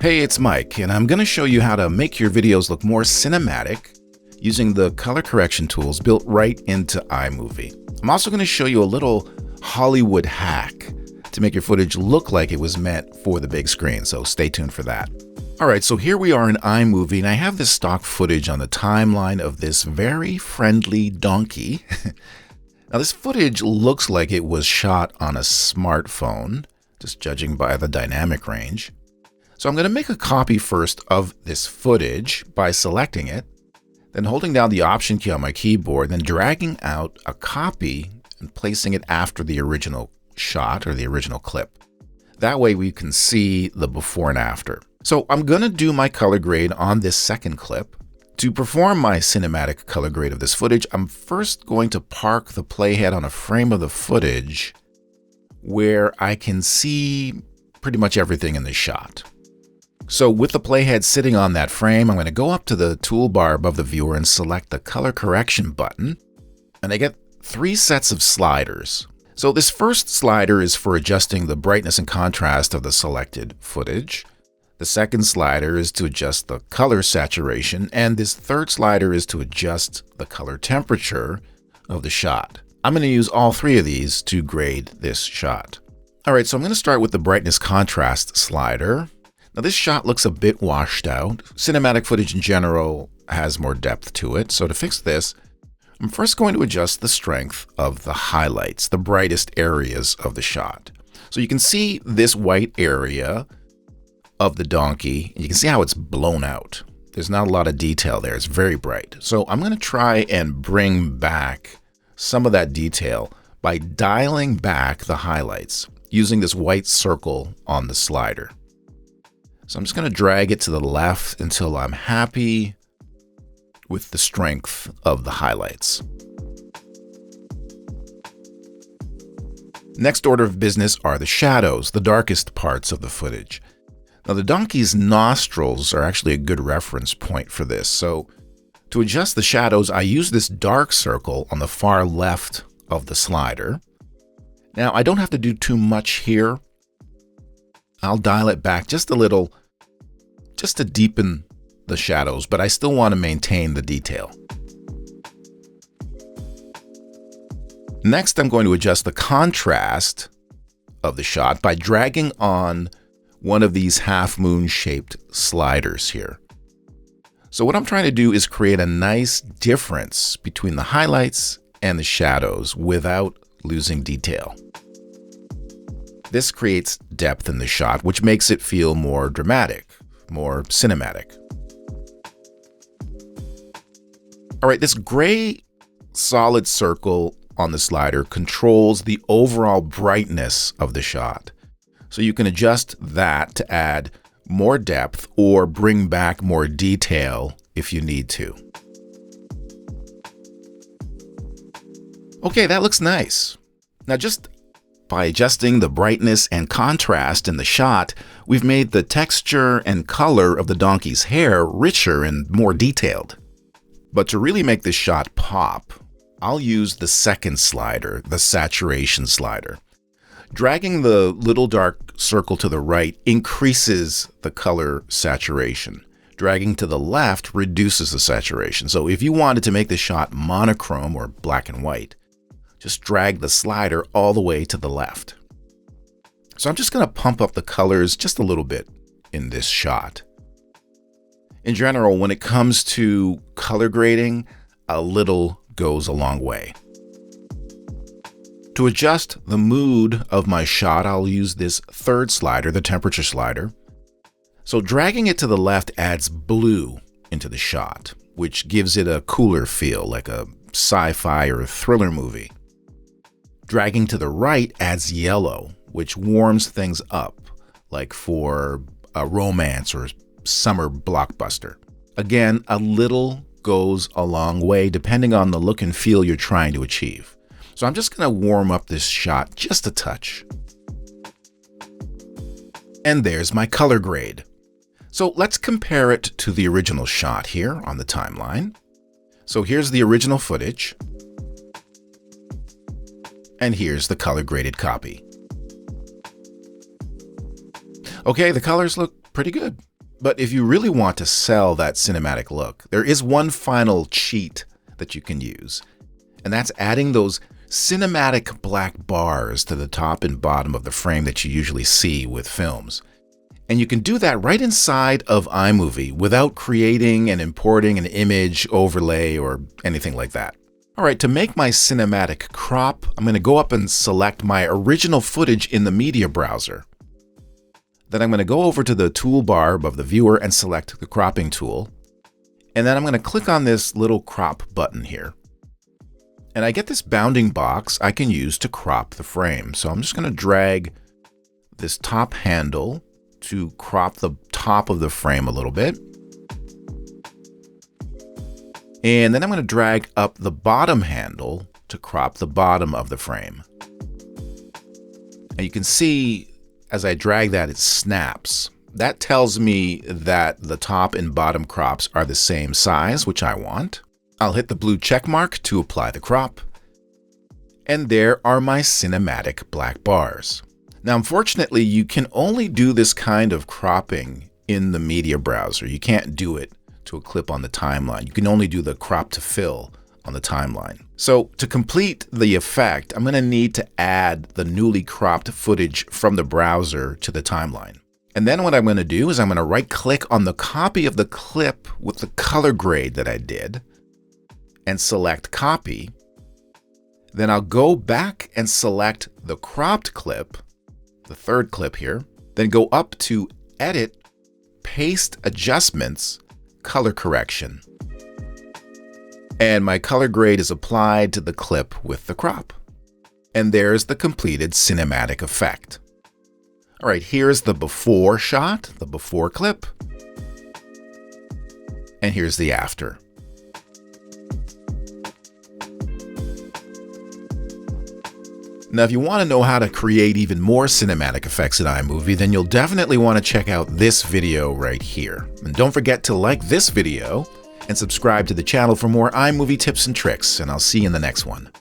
Hey, it's Mike, and I'm going to show you how to make your videos look more cinematic using the color correction tools built right into iMovie. I'm also going to show you a little Hollywood hack to make your footage look like it was meant for the big screen, so stay tuned for that. Alright, so here we are in iMovie, and I have this stock footage on the timeline of this very friendly donkey. Now this footage looks like it was shot on a smartphone, just judging by the dynamic range. So I'm going to make a copy first of this footage by selecting it, then holding down the Option key on my keyboard, then dragging out a copy and placing it after the original shot or the original clip. That way we can see the before and after. So I'm going to do my color grade on this second clip. To perform my cinematic color grade of this footage, I'm first going to park the playhead on a frame of the footage where I can see pretty much everything in the shot. So with the playhead sitting on that frame, I'm going to go up to the toolbar above the viewer and select the color correction button. And I get three sets of sliders. So this first slider is for adjusting the brightness and contrast of the selected footage. The second slider is to adjust the color saturation. And this third slider is to adjust the color temperature of the shot. I'm going to use all three of these to grade this shot. All right, so I'm going to start with the brightness contrast slider. Now this shot looks a bit washed out. Cinematic footage in general has more depth to it. So to fix this, I'm first going to adjust the strength of the highlights, the brightest areas of the shot. So you can see this white area of the donkey, and you can see how it's blown out. There's not a lot of detail there. It's very bright. So I'm going to try and bring back some of that detail by dialing back the highlights using this white circle on the slider. So I'm just going to drag it to the left until I'm happy with the strength of the highlights. Next order of business are the shadows, the darkest parts of the footage. Now the donkey's nostrils are actually a good reference point for this. So to adjust the shadows, I use this dark circle on the far left of the slider. Now I don't have to do too much here. I'll dial it back just a little, just to deepen the shadows, but I still want to maintain the detail. Next, I'm going to adjust the contrast of the shot by dragging on one of these half-moon shaped sliders here. So what I'm trying to do is create a nice difference between the highlights and the shadows without losing detail. This creates depth in the shot, which makes it feel more dramatic, more cinematic. All right, this gray solid circle on the slider controls the overall brightness of the shot. So you can adjust that to add more depth or bring back more detail if you need to. Okay, that looks nice. Now just by adjusting the brightness and contrast in the shot, we've made the texture and color of the donkey's hair richer and more detailed. But to really make this shot pop, I'll use the second slider, the saturation slider. Dragging the little dark circle to the right increases the color saturation. Dragging to the left reduces the saturation. So if you wanted to make the shot monochrome or black and white, just drag the slider all the way to the left. So I'm just going to pump up the colors just a little bit in this shot. In general, when it comes to color grading, a little goes a long way. To adjust the mood of my shot, I'll use this third slider, the temperature slider. So dragging it to the left adds blue into the shot, which gives it a cooler feel, like a sci-fi or thriller movie. Dragging to the right adds yellow, which warms things up, like for a romance or summer blockbuster. Again, a little goes a long way depending on the look and feel you're trying to achieve. So I'm just going to warm up this shot just a touch. And there's my color grade. So let's compare it to the original shot here on the timeline. So here's the original footage. And here's the color graded copy. Okay, the colors look pretty good. But if you really want to sell that cinematic look, there is one final cheat that you can use, and that's adding those cinematic black bars to the top and bottom of the frame that you usually see with films. And you can do that right inside of iMovie without creating and importing an image overlay or anything like that. All right, to make my cinematic crop, I'm going to go up and select my original footage in the media browser. Then I'm going to go over to the toolbar above the viewer and select the cropping tool. And then I'm going to click on this little crop button here. And I get this bounding box I can use to crop the frame. So I'm just going to drag this top handle to crop the top of the frame a little bit. And then I'm going to drag up the bottom handle to crop the bottom of the frame. And you can see as I drag that, it snaps. That tells me that the top and bottom crops are the same size, which I want. I'll hit the blue check mark to apply the crop. And there are my cinematic black bars. Now, unfortunately, you can only do this kind of cropping in the media browser. You can't do it to a clip on the timeline. You can only do the crop to fill on the timeline. So to complete the effect, I'm going to need to add the newly cropped footage from the browser to the timeline. And then what I'm going to do is I'm going to right click on the copy of the clip with the color grade that I did and select copy. Then I'll go back and select the cropped clip, the third clip here, then go up to Edit, Paste Adjustments, Color Correction. And my color grade is applied to the clip with the crop. And there's the completed cinematic effect. All right, here's the before shot, the before clip. And here's the after. Now, if you want to know how to create even more cinematic effects in iMovie, then you'll definitely want to check out this video right here. And don't forget to like this video and subscribe to the channel for more iMovie tips and tricks, and I'll see you in the next one.